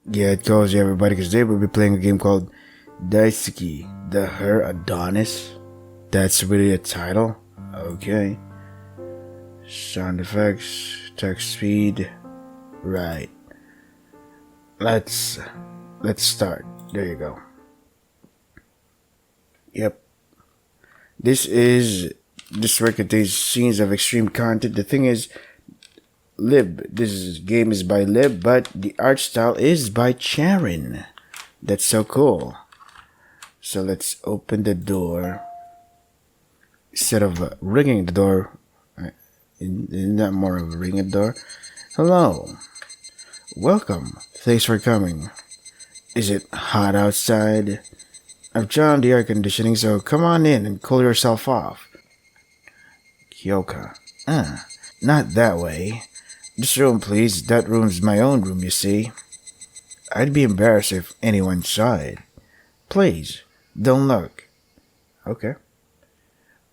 Yeah, it goes everybody because today we'll be playing a game called Daisuki, the Her Adonis. That's really a title. Okay. Sound effects, text speed. Right. Let's start. There you go. Yep. This work contains scenes of extreme content. The thing is, game is by Lib, but the art style is by Charon. That's so cool. So let's open the door. Instead of ringing the door, isn't that more of a ringing door? Hello. Welcome. Thanks for coming. Is it hot outside? I've turned on the air conditioning, so come on in and cool yourself off. Kyoka. Not that way. This room, please. That room's my own room, you see. I'd be embarrassed if anyone saw it. Please, don't look. Okay.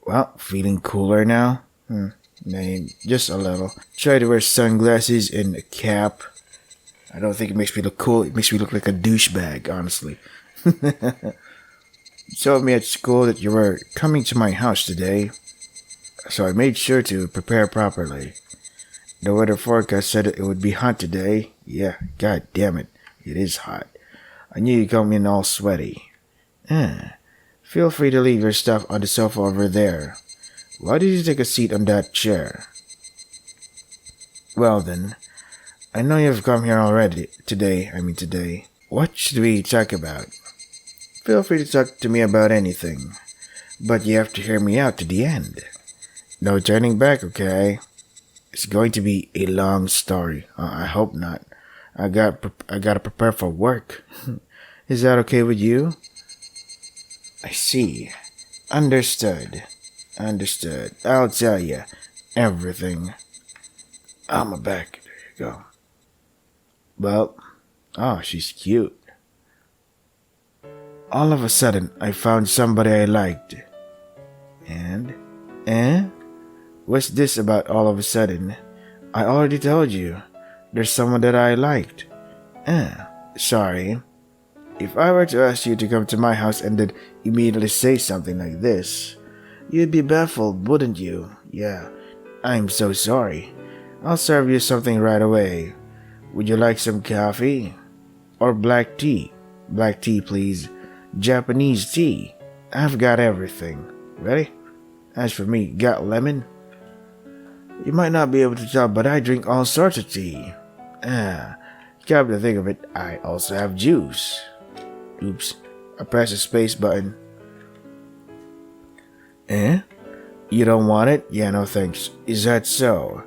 Well, feeling cooler now? Just a little. Try to wear sunglasses and a cap. I don't think it makes me look cool. It makes me look like a douchebag, honestly. You told me at school that you were coming to my house today, so I made sure to prepare properly. The weather forecast said it would be hot today. Yeah, god damn it. It is hot. I knew you'd come in all sweaty. Feel free to leave your stuff on the sofa over there. Why did you take a seat on that chair? Well then, I know you've come here already. Today. What should we talk about? Feel free to talk to me about anything. But you have to hear me out to the end. No turning back, okay? It's going to be a long story. I hope not. I gotta prepare for work. Is that okay with you? I see. Understood. I'll tell you everything. I'm back. There you go. Well, she's cute. All of a sudden, I found somebody I liked. And? What's this about all of a sudden? I already told you. There's someone that I liked. Sorry. If I were to ask you to come to my house and then immediately say something like this, you'd be baffled, wouldn't you? Yeah. I'm so sorry. I'll serve you something right away. Would you like some coffee? Or black tea? Black tea, please. Japanese tea. I've got everything. Ready? As for me, got lemon? You might not be able to tell, but I drink all sorts of tea. Come to think of it, I also have juice. Oops, I pressed the space button. You don't want it? Yeah, no thanks. Is that so?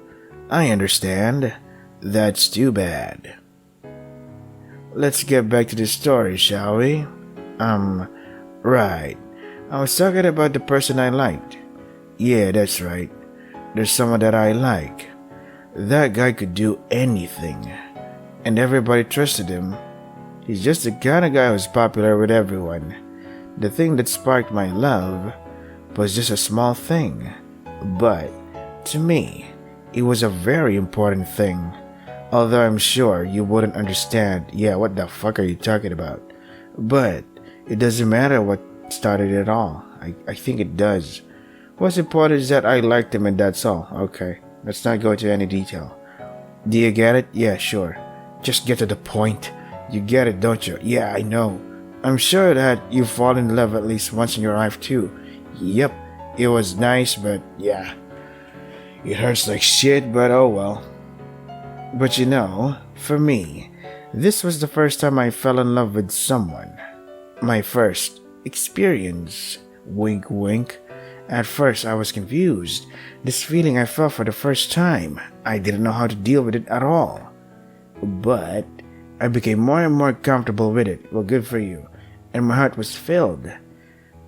I understand. That's too bad. Let's get back to the story, shall we? Right. I was talking about the person I liked. Yeah, that's right. There's someone that I like. That guy could do anything, and everybody trusted him. He's just the kind of guy who's popular with everyone. The thing that sparked my love was just a small thing, but to me, it was a very important thing. Although I'm sure you wouldn't understand. Yeah, what the fuck are you talking about? But it doesn't matter what started it all. I think it does. What's important is that I liked him and that's all. Okay, let's not go into any detail. Do you get it? Yeah, sure. Just get to the point. You get it, don't you? Yeah, I know. I'm sure that you fall in love at least once in your life too. Yep, it was nice, but yeah. It hurts like shit, but oh well. But you know, for me, this was the first time I fell in love with someone. My first experience. Wink wink. At first, I was confused. This feeling I felt for the first time, I didn't know how to deal with it at all. But I became more and more comfortable with it. Well, good for you. And my heart was filled.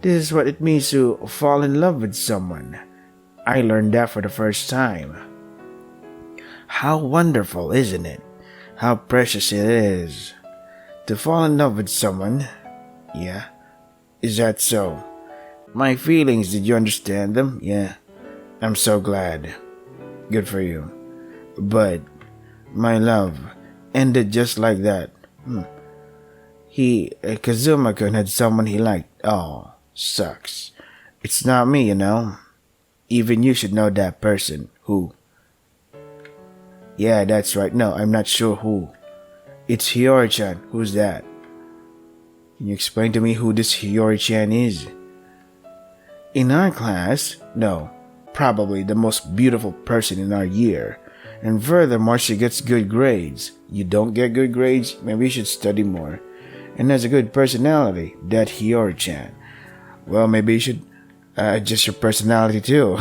This is what it means to fall in love with someone. I learned that for the first time. How wonderful, isn't it? How precious it is. To fall in love with someone. Yeah. Is that so? My feelings, did you understand them? Yeah. I'm so glad. Good for you. But my love ended just like that. Kazuma-kun had someone he liked. Oh, sucks. It's not me, you know. Even you should know that person. Who? Yeah, that's right. No, I'm not sure who. It's Hiyori-chan. Who's that? Can you explain to me who this Hiyori-chan is? In our class? No. Probably the most beautiful person in our year. And furthermore, she gets good grades. You don't get good grades? Maybe you should study more. And has a good personality. That Hiyori-chan. Well, maybe you should adjust your personality too.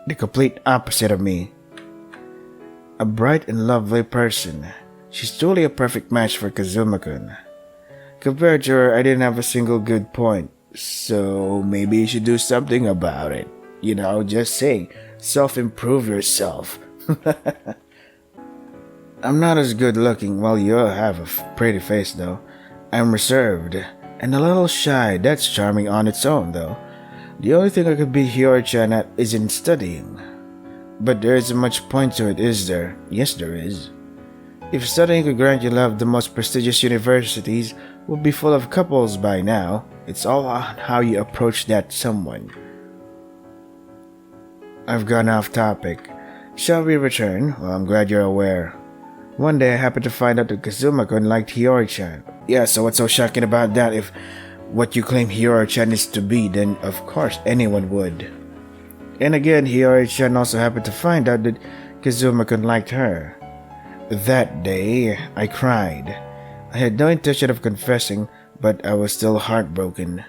The complete opposite of me. A bright and lovely person. She's truly a perfect match for Kazuma-kun. Compared to her, I didn't have a single good point. So maybe you should do something about it. You know, just saying. Self-improve yourself. I'm not as good looking. Well, you have a pretty face though. I'm reserved. And a little shy. That's charming on its own though. The only thing I could beat Hiyori-chan at is in studying. But there isn't much point to it, is there? Yes, there is. If studying could grant you love, the most prestigious universities would be full of couples by now. It's all on how you approach that someone. I've gone off topic. Shall we return? Well, I'm glad you're aware. One day I happened to find out that Kazuma-kun liked Hiyori-chan. Yeah, so what's so shocking about that? If what you claim Hiyori-chan is to be, then of course anyone would. And again, Hiyori-chan also happened to find out that Kazuma-kun liked her. That day, I cried. I had no intention of confessing, but I was still heartbroken.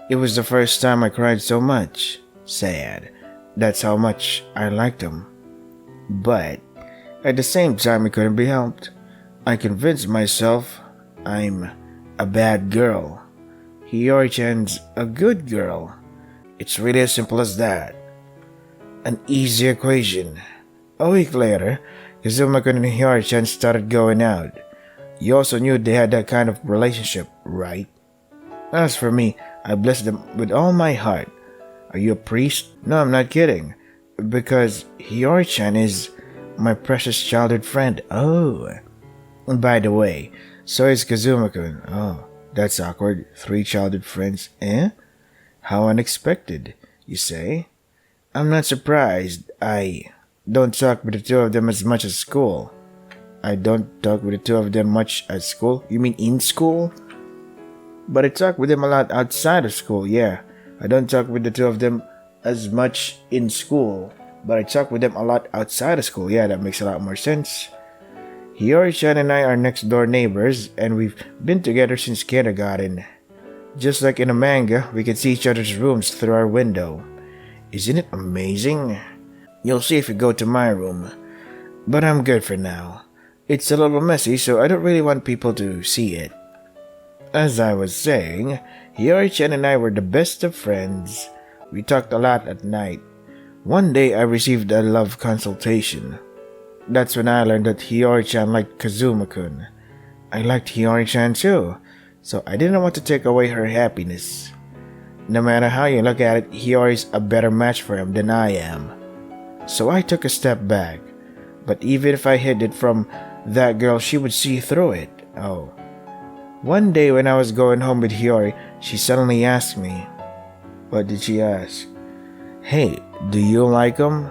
It was the first time I cried so much. Sad. That's how much I liked him. But at the same time, it couldn't be helped. I convinced myself I'm a bad girl. Hiyori-chan's a good girl. It's really as simple as that. An easy equation. A week later, Kazuma-kun and Hiyori-chan started going out. You also knew they had that kind of relationship, right? As for me, I blessed them with all my heart. Are you a priest? No, I'm not kidding. Because Hiyori-chan is my precious childhood friend. Oh. And by the way, so is Kazuma-kun. Oh, that's awkward. 3 childhood friends, eh? How unexpected, you say? I'm not surprised. I don't talk with the two of them as much as school. I don't talk with the two of them much at school? You mean in school? But I talk with them a lot outside of school, yeah. I don't talk with the two of them as much in school, but I talk with them a lot outside of school. Yeah, that makes a lot more sense. Hiyori-chan and I are next door neighbors, and we've been together since kindergarten. Just like in a manga, we can see each other's rooms through our window. Isn't it amazing? You'll see if you go to my room. But I'm good for now. It's a little messy, so I don't really want people to see it. As I was saying, Hiyori-chan and I were the best of friends. We talked a lot at night. One day I received a love consultation. That's when I learned that Hiyori-chan liked Kazuma-kun. I liked Hiyori-chan too, so I didn't want to take away her happiness. No matter how you look at it, Hiyori's a better match for him than I am. So I took a step back. But even if I hid it from that girl, she would see through it. Oh. One day when I was going home with Hiyori, she suddenly asked me. What did she ask? Hey, do you like him?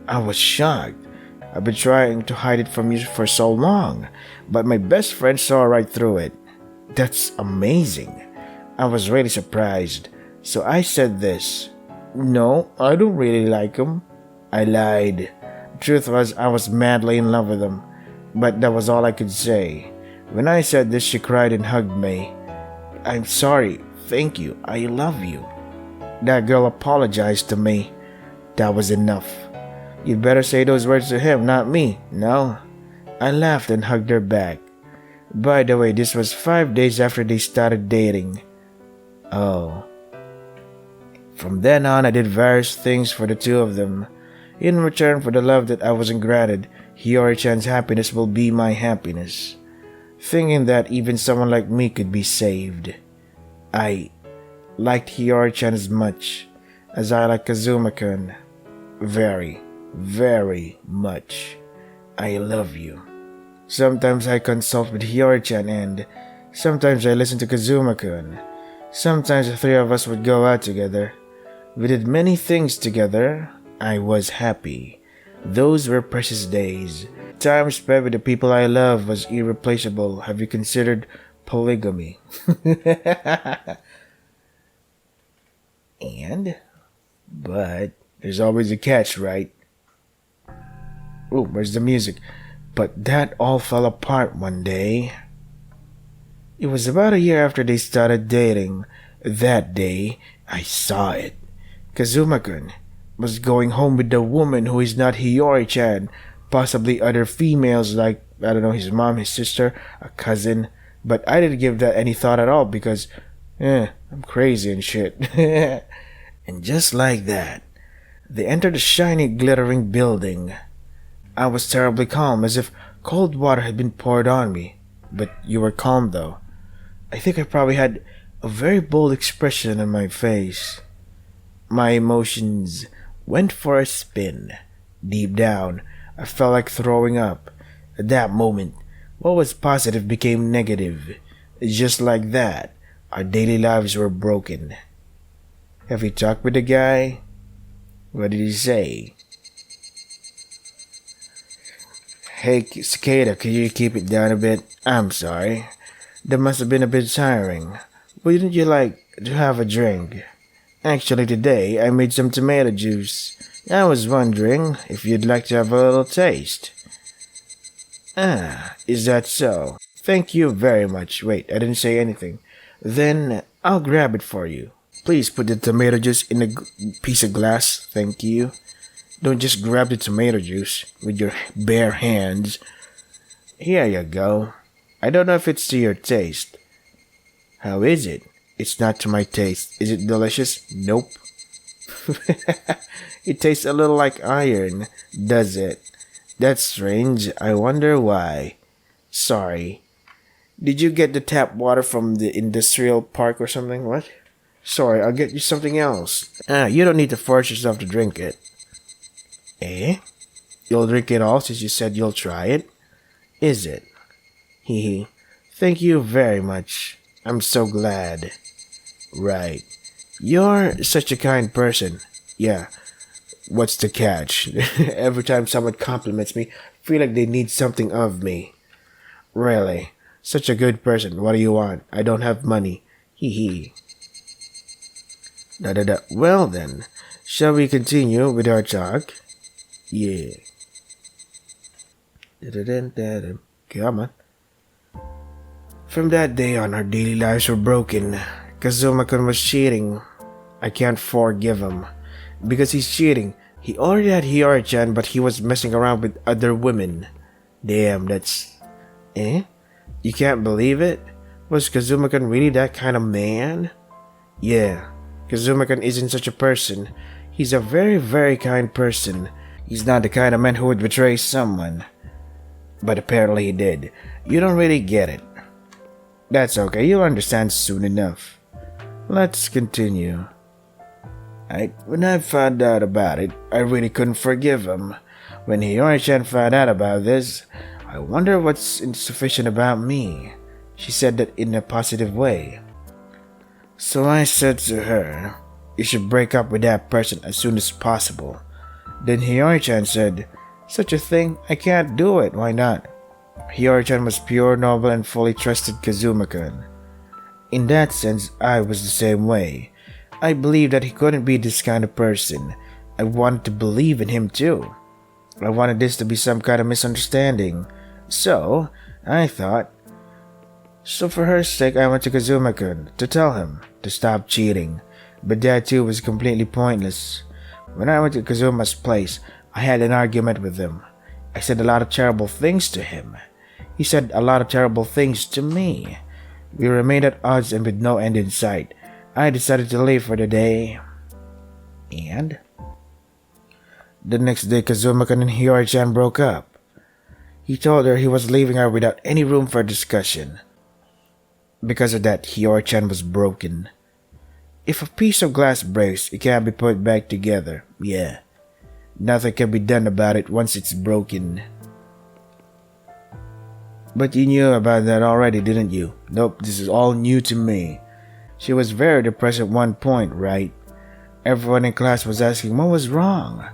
I was shocked. I've been trying to hide it from you for so long, but my best friend saw right through it. That's amazing. I was really surprised. So I said this. No, I don't really like him. I lied. Truth was, I was madly in love with him, but that was all I could say. When I said this, she cried and hugged me. I'm sorry. Thank you. I love you. That girl apologized to me. That was enough. You'd better say those words to him, not me. No. I laughed and hugged her back. By the way, this was 5 days after they started dating. Oh. From then on, I did various things for the two of them. In return for the love that I wasn't granted, Hiyori-chan's happiness will be my happiness. Thinking that even someone like me could be saved. I liked Hiyori-chan as much as I like Kazuma-kun. Very, very much. I love you. Sometimes I consult with Hiyori-chan and sometimes I listen to Kazuma-kun. Sometimes the three of us would go out together. We did many things together. I was happy. Those were precious days. Time spent with the people I love was irreplaceable. Have you considered polygamy? But there's always a catch, right? Oh, where's the music? But that all fell apart one day. It was about a year after they started dating. That day, I saw it. Kazuma-kun was going home with the woman who is not Hiyori-chan, possibly other females like, I don't know, his mom, his sister, a cousin. But I didn't give that any thought at all because, I'm crazy and shit. And just like that, they entered a shiny, glittering building. I was terribly calm, as if cold water had been poured on me. But you were calm, though. I think I probably had a very bold expression on my face. My emotions went for a spin. Deep down, I felt like throwing up. At that moment, what was positive became negative. Just like that, our daily lives were broken. Have you talked with the guy? What did he say? Hey, Cicada, could you keep it down a bit? I'm sorry. That must have been a bit tiring. Wouldn't you like to have a drink? Actually, today I made some tomato juice. I was wondering if you'd like to have a little taste. Ah, is that so? Thank you very much. Wait, I didn't say anything. Then I'll grab it for you. Please put the tomato juice in a piece of glass. Thank you. Don't just grab the tomato juice with your bare hands. Here you go. I don't know if it's to your taste. How is it? It's not to my taste. Is it delicious? Nope. It tastes a little like iron, does it? That's strange. I wonder why. Sorry. Did you get the tap water from the industrial park or something? What? Sorry, I'll get you something else. You don't need to force yourself to drink it. Eh? You'll drink it all since you said you'll try it? Is it? Hee. Thank you very much. I'm so glad. Right. You're such a kind person. Yeah. What's the catch? Every time someone compliments me, I feel like they need something of me. Really? Such a good person. What do you want? I don't have money. Hee. Well then, shall we continue with our talk? Yeah. Come on. From that day on, our daily lives were broken. Kazuma-kun was cheating. I can't forgive him. Because he's cheating. He already had Hiyori-chan, but he was messing around with other women. Damn, that's... Eh? You can't believe it? Was Kazuma-kun really that kind of man? Yeah. Kazuma-kun isn't such a person. He's a very, very kind person. He's not the kind of man who would betray someone. But apparently he did. You don't really get it. That's okay, you'll understand soon enough. Let's continue. When I found out about it, I really couldn't forgive him. When Hiyori-chan found out about this, I wonder what's insufficient about me. She said that in a positive way. So I said to her, you should break up with that person as soon as possible. Then Hiyori-chan said, such a thing? I can't do it. Why not? Hiyori-chan was pure, noble, and fully trusted Kazuma-kun. In that sense, I was the same way. I believed that he couldn't be this kind of person. I wanted to believe in him too. I wanted this to be some kind of misunderstanding. So, I thought... So for her sake, I went to Kazuma-kun to tell him to stop cheating. But that too was completely pointless. When I went to Kazuma's place, I had an argument with him. I said a lot of terrible things to him. He said a lot of terrible things to me. We remained at odds and with no end in sight. I decided to leave for the day. And? The next day, Kazuma-kun and Hiyori-chan broke up. He told her he was leaving her without any room for discussion. Because of that, Hiyori-chan was broken. If a piece of glass breaks, it can't be put back together. Yeah. Nothing can be done about it once it's broken. But you knew about that already, didn't you? Nope, this is all new to me. She was very depressed at one point, right? Everyone in class was asking what was wrong.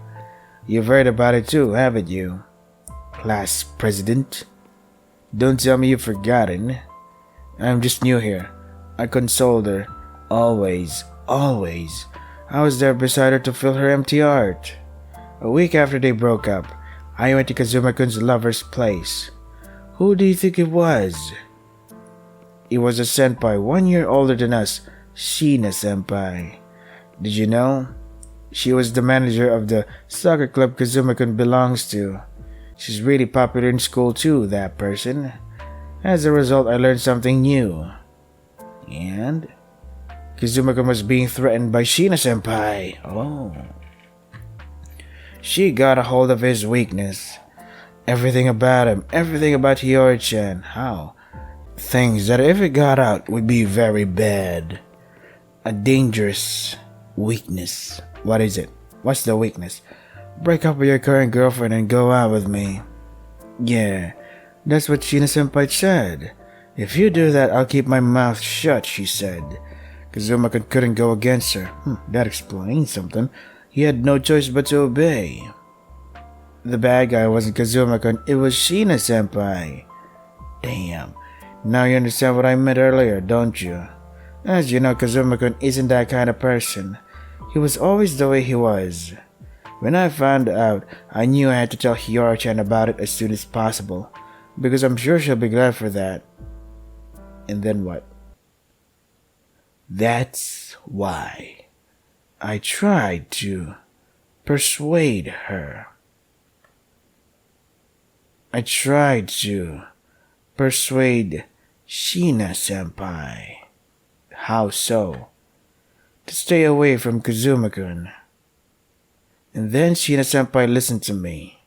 You've heard about it too, haven't you? Class president? Don't tell me you've forgotten. I'm just new here. I consoled her. Always, always. I was there beside her to fill her empty heart. A week after they broke up, I went to Kazuma-kun's lover's place. Who do you think it was? It was a senpai 1 year older than us, Sheena senpai. Did you know? She was the manager of the soccer club Kazuma-kun belongs to. She's really popular in school too, that person. As a result, I learned something new. And? Kazuma-kun was being threatened by Sheena senpai. Oh. She got a hold of his weakness. Everything about him, everything about Hiyori-chan. How? Things that if it got out would be very bad. A dangerous weakness. What is it? What's the weakness? Break up with your current girlfriend and go out with me. Yeah, that's what Sheena senpai said. If you do that, I'll keep my mouth shut, she said. Kazuma-kun couldn't go against her. That explains something. He had no choice but to obey. The bad guy wasn't Kazuma-kun, it was Sheena senpai. Damn. Now you understand what I meant earlier, don't you? As you know, Kazuma-kun isn't that kind of person. He was always the way he was. When I found out, I knew I had to tell Hiyori-chan about it as soon as possible, because I'm sure she'll be glad for that. And then what? That's why I tried to persuade her. I tried to persuade Sheena senpai. How so? To stay away from Kazuma-kun. And then Sheena senpai listened to me.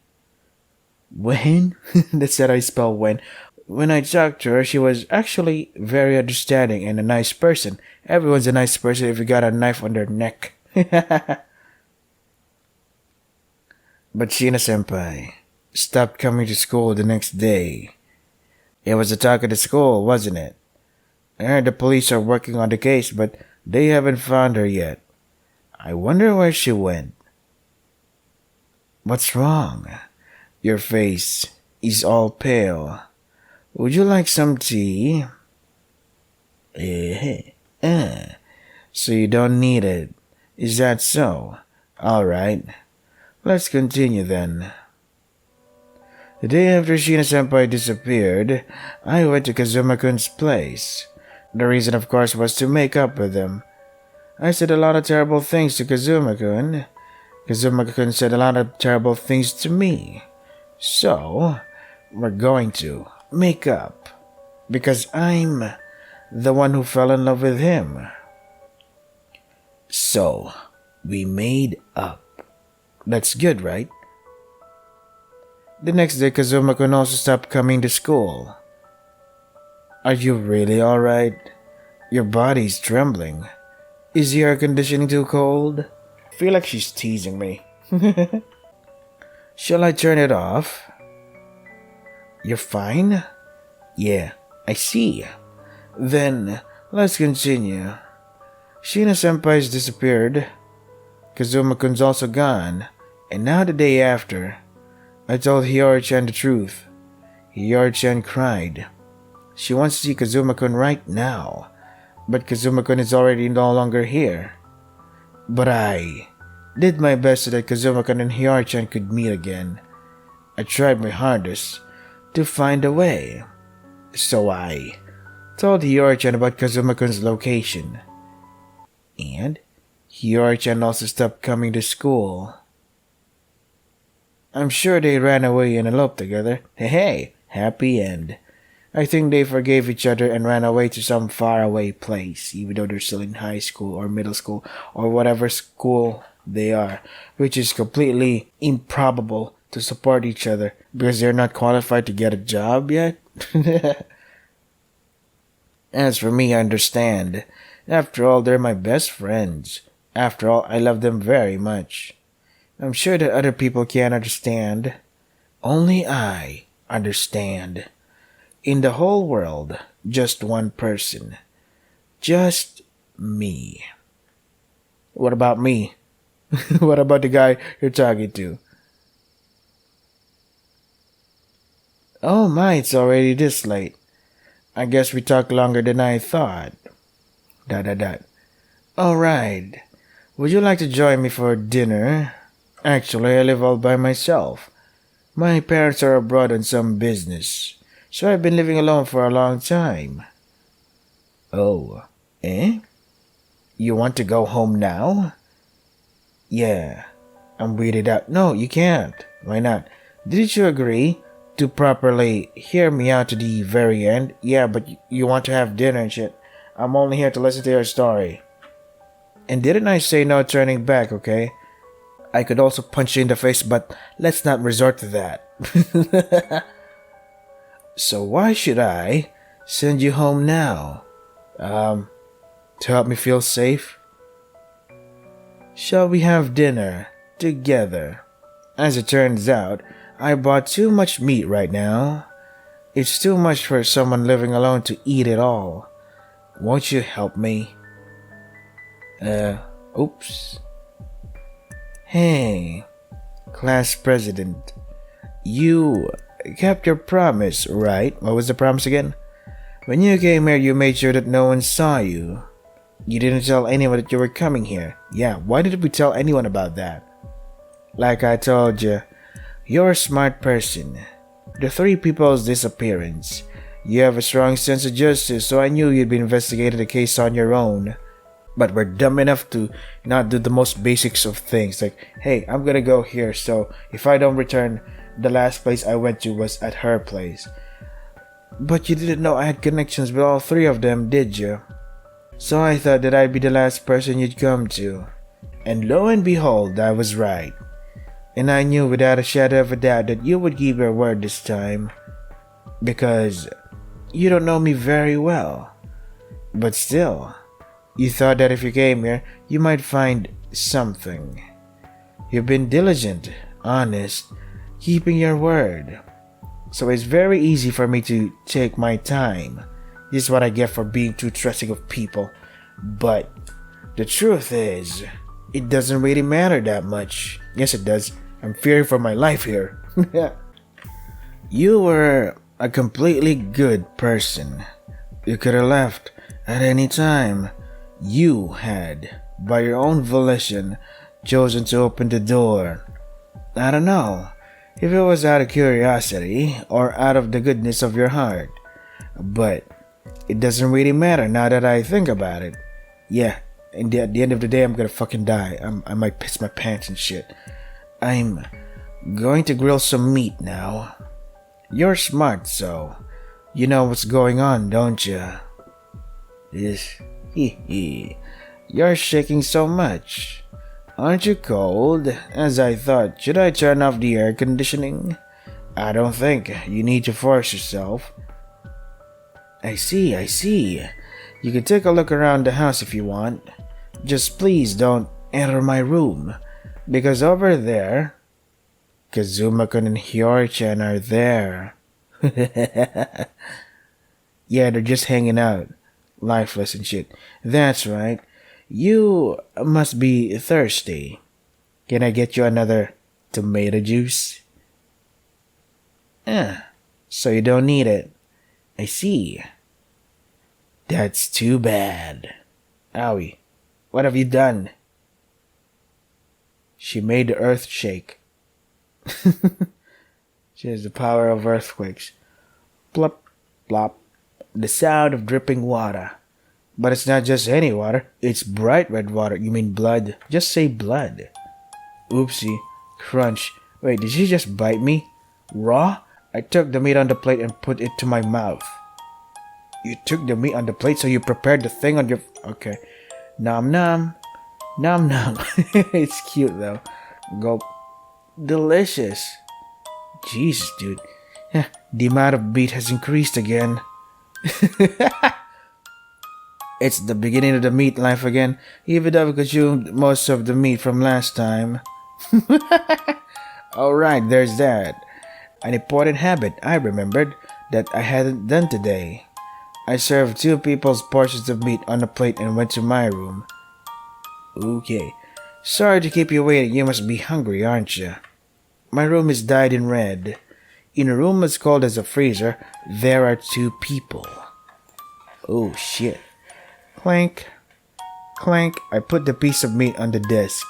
When? That's how I spell when. When I talked to her, she was actually very understanding and a nice person. Everyone's a nice person if you got a knife on their neck. But Sheena senpai stopped coming to school the next day. It was the talk of the school, wasn't it? I heard the police are working on the case, but they haven't found her yet. I wonder where she went. What's wrong? Your face is all pale. Would you like some tea? So you don't need it. Is that so? Alright. Let's continue then. The day after Sheena senpai disappeared, I went to Kazuma-kun's place. The reason, of course, was to make up with him. I said a lot of terrible things to Kazuma-kun. Kazuma-kun said a lot of terrible things to me. So, we're going to make up. Because I'm the one who fell in love with him. So, we made up. That's good, right? The next day, Kazuma-kun also stopped coming to school. Are you really alright? Your body's trembling. Is the air conditioning too cold? I feel like she's teasing me. Shall I turn it off? You're fine? Yeah, I see. Then, let's continue. Sheena senpai's disappeared. Kazuma-kun's also gone. And now the day after, I told Hiyori-chan the truth. Hiyori-chan cried. She wants to see Kazuma-kun right now. But Kazuma-kun is already no longer here. But I did my best so that Kazuma-kun and Hiyori-chan could meet again. I tried my hardest to find a way. So I told Hiyori-chan about Kazuma-kun's location. And Hiyori-chan also stopped coming to school. I'm sure they ran away and eloped together. Hey, happy end. I think they forgave each other and ran away to some faraway place, even though they're still in high school or middle school or whatever school they are, which is completely improbable to support each other because they're not qualified to get a job yet. As for me, I understand. After all, they're my best friends. After all, I love them very much. I'm sure that other people can't understand. Only I understand. In the whole world, just one person. Just me. What about me? What about the guy you're talking to? Oh my, it's already this late. I guess we talked longer than I thought. Dot dot dot. Alright. Would you like to join me for dinner? Actually, I live all by myself. My parents are abroad on some business, so I've been living alone for a long time. Oh, eh? You want to go home now? Yeah, I'm weirded out. No, you can't. Why not? Didn't you agree to properly hear me out to the very end? Yeah, but you want to have dinner and shit. I'm only here to listen to your story. And didn't I say no turning back, okay? I could also punch you in the face, but let's not resort to that. So why should I send you home now? To help me feel safe? Shall we have dinner together? As it turns out, I bought too much meat right now. It's too much for someone living alone to eat it all. Won't you help me? Oops. Hey, class president. You kept your promise, right? What was the promise again? When you came here, you made sure that no one saw you. You didn't tell anyone that you were coming here. Yeah, why did we tell anyone about that? Like I told you, you're a smart person. The three people's disappearance. You have a strong sense of justice, so I knew you'd be investigating the case on your own. But we're dumb enough to not do the most basics of things. Like, hey, I'm gonna go here, so if I don't return, the last place I went to was at her place. But you didn't know I had connections with all three of them, did you? So I thought that I'd be the last person you'd come to. And lo and behold, I was right. And I knew without a shadow of a doubt that you would keep your word this time. Because you don't know me very well. But still, you thought that if you came here, you might find something. You've been diligent, honest, keeping your word. So it's very easy for me to take my time. This is what I get for being too trusting of people. But the truth is, it doesn't really matter that much. Yes, it does. I'm fearing for my life here. You were a completely good person. You could have left at any time. You had, by your own volition, chosen to open the door. I don't know if it was out of curiosity or out of the goodness of your heart. But it doesn't really matter now that I think about it. Yeah, and at the end of the day, I'm gonna fucking die. I might piss my pants and shit. I'm going to grill some meat now. You're smart, so you know what's going on, don't you? Yes. You're shaking so much. Aren't you cold? As I thought, should I turn off the air conditioning? I don't think you need to force yourself. I see. You can take a look around the house if you want. Just please don't enter my room. Because over there, Kazuma-kun and Hiyori-chan are there. Yeah, they're just hanging out. Lifeless and shit. That's right. You must be thirsty. Can I get you another tomato juice? So you don't need it. I see. That's too bad. Owie, what have you done? She made the earth shake. She has the power of earthquakes. Plop, plop. The sound of dripping water. But it's not just any water. It's bright red water. You mean blood? Just say blood. Oopsie. Crunch. Wait, did she just bite me? Raw? I took the meat on the plate and put it to my mouth. You took the meat on the plate, so you prepared the thing on your... Okay. Nom nom. Nom nom. It's cute though. Gulp. Delicious. Jesus, dude. The amount of meat has increased again. It's the beginning of the meat life again, even though we consumed most of the meat from last time. Alright, there's that. An important habit I remembered. that I hadn't done today. I served two people's portions of meat on a plate and went to my room. Okay. Sorry to keep you waiting. You must be hungry, aren't you? My room is dyed in red. In a room as cold as a freezer, there are two people. Oh shit. Clank. Clank. I put the piece of meat on the desk.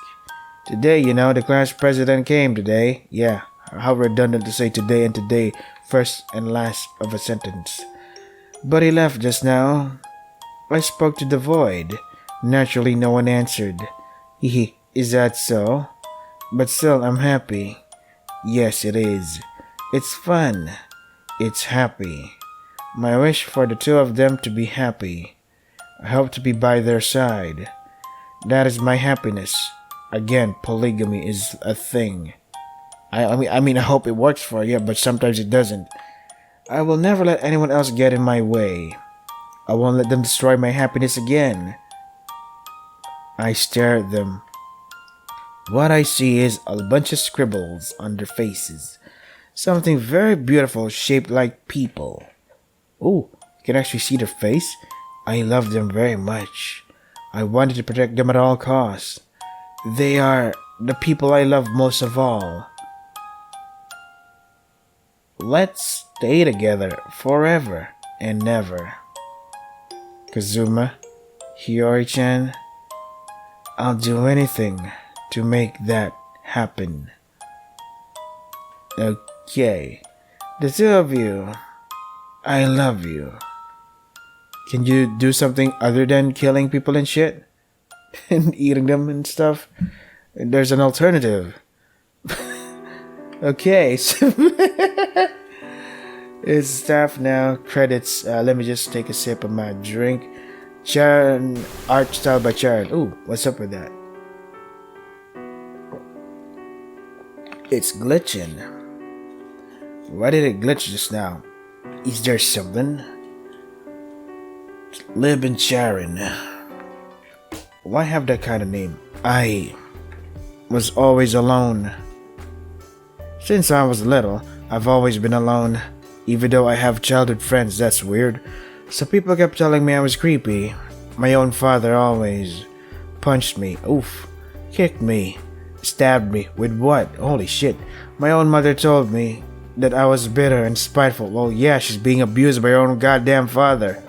Today, the class president came today. Yeah, how redundant to say today and today, first and last of a sentence. But he left just now. I spoke to the void. Naturally, no one answered. Hehe, is that so? But still, I'm happy. Yes, it is. It's fun. It's happy. My wish for the two of them to be happy. I hope to be by their side. That is my happiness. Again, polygamy is a thing. I mean, I hope it works for you, but sometimes it doesn't. I will never let anyone else get in my way. I won't let them destroy my happiness again. I stare at them. What I see is a bunch of scribbles on their faces. Something very beautiful shaped like people. Oh, you can actually see their face? I love them very much. I wanted to protect them at all costs. They are the people I love most of all. Let's stay together forever and never. Kazuma, Hiyori-chan, I'll do anything to make that happen. Okay, the two of you, I love you. Can you do something other than killing people and shit? And eating them and stuff? There's an alternative. Okay, so it's staff now. Credits. Let me just take a sip of my drink. Charon, art style by Charon. Ooh, what's up with that? It's glitching. Why did it glitch just now? Is there something? Lib and Charon. Why have that kind of name? I was always alone. Since I was little, I've always been alone. Even though I have childhood friends, that's weird. So people kept telling me I was creepy. My own father always punched me, oof, kicked me, stabbed me. With what? Holy shit. My own mother told me that I was bitter and spiteful. Well, yeah, she's being abused by her own goddamn father.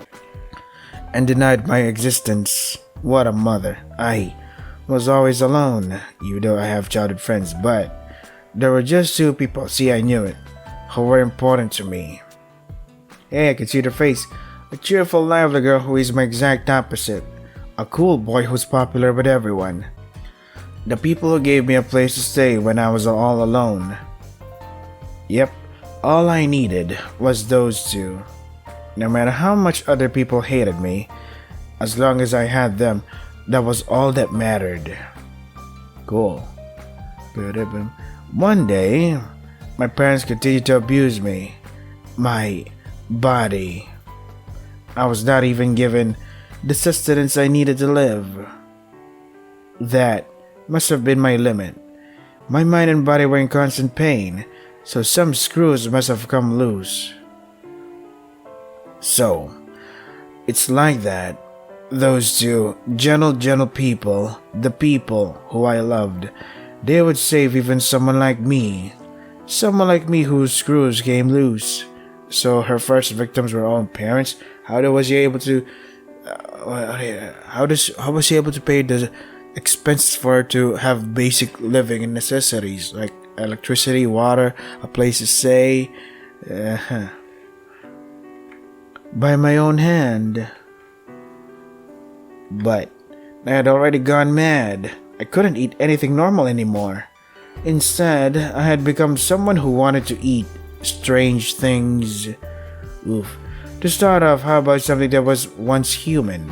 And denied my existence. What a mother. I was always alone, even though I have childhood friends, but there were just two people, see, I knew it, who were important to me. Hey, I can see their face. A cheerful, lively girl who is my exact opposite. A cool boy who's popular with everyone. The people who gave me a place to stay when I was all alone. Yep, all I needed was those two. No matter how much other people hated me, as long as I had them, that was all that mattered. Cool. One day, my parents continued to abuse me. My body. I was not even given the sustenance I needed to live. That must have been my limit. My mind and body were in constant pain, so some screws must have come loose. So, it's like that. Those two gentle people, the people who I loved, they would save even someone like me. Someone like me whose screws came loose. So her first victims were her own parents. How was he able to? How was he able to pay the expenses for her to have basic living and necessities like electricity, water, a place to stay? By my own hand. But I had already gone mad. I couldn't eat anything normal anymore. Instead, I had become someone who wanted to eat strange things. Oof. To start off, how about something that was once human?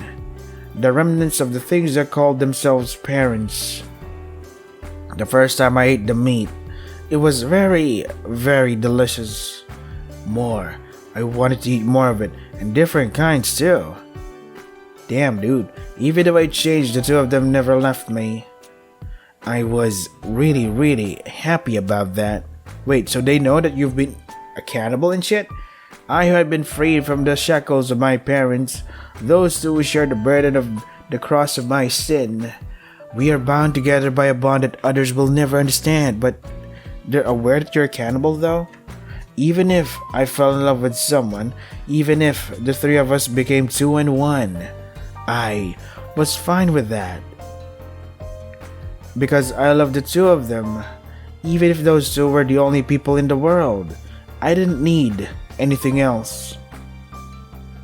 The remnants of the things that called themselves parents. The first time I ate the meat, it was very, very delicious. More. I wanted to eat more of it, and different kinds too. Damn, dude. Even though I changed, the two of them never left me. I was really, really happy about that. Wait, so they know that you've been a cannibal and shit? I who had been freed from the shackles of my parents, those two who share the burden of the cross of my sin. We are bound together by a bond that others will never understand, but they're aware that you're a cannibal though? Even if I fell in love with someone, even if the three of us became two and one, I was fine with that. Because I love the two of them, even if those two were the only people in the world. I didn't need anything else.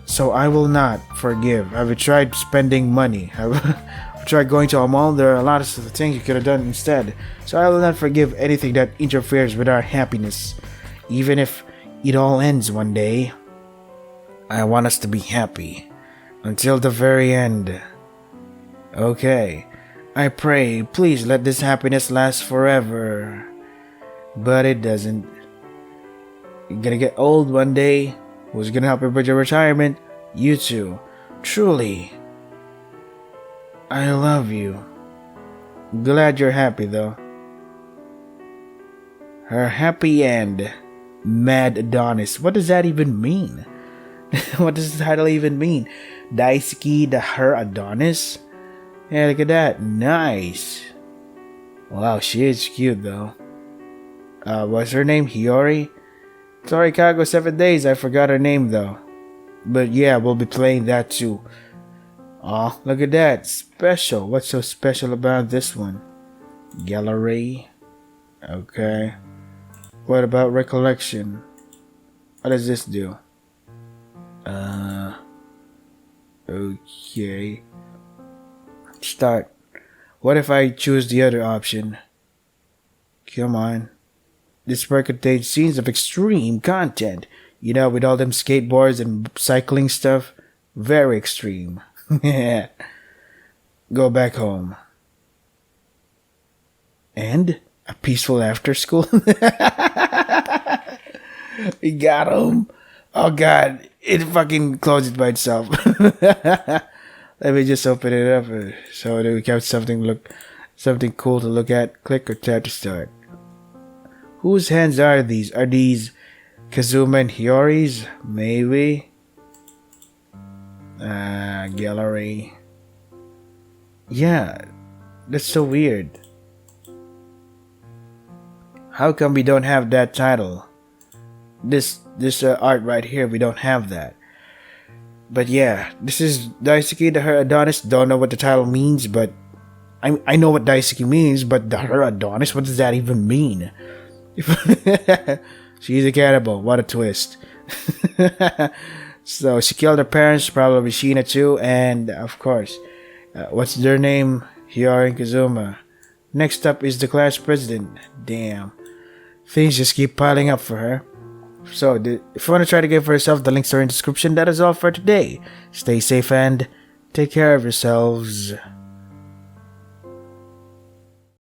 So I will not forgive. Have you tried spending money? Have you tried going to a mall? There are a lot of things you could have done instead. So I will not forgive anything that interferes with our happiness. Even if it all ends one day, I want us to be happy. Until the very end. Okay. I pray, please let this happiness last forever. But it doesn't. You're gonna get old one day. Who's gonna help you with your retirement? You two. Truly. I love you. Glad you're happy though. Her happy end. Mad Adonis. What does that even mean? What does the title even mean? Daisuki the her Adonis? Yeah, look at that. Nice. Wow, she is cute though. What's her name? Hiyori? Sorry, Kago 7 days. I forgot her name though. But yeah, we'll be playing that too. Aw, look at that. Special. What's so special about this one? Gallery. Okay. What about recollection? What does this do? Okay. Start. What if I choose the other option? Come on. This part contains scenes of extreme content. You know, with all them skateboards and cycling stuff. Very extreme. Yeah. Go back home. And a peaceful after school. We got him. Oh god. It fucking closed by itself. Let me just open it up so that we have something cool to look at. Click or tap to start. Whose hands are these? Are these Kazuma and Hiyori's? Maybe. Gallery. Yeah, that's so weird. How come we don't have that title? This art right here, we don't have that. But yeah, this is Daisuki the her Adonis. Don't know what the title means, but I know what Daisuki means, but the her Adonis, what does that even mean? She's a cannibal. What a twist. So she killed her parents, probably Sheena too, and of course, what's their name? Hiyori and Kazuma. Next up is the class president. Damn. Things just keep piling up for her. So, if you want to try to get for yourself, the links are in the description. That is all for today. Stay safe and take care of yourselves.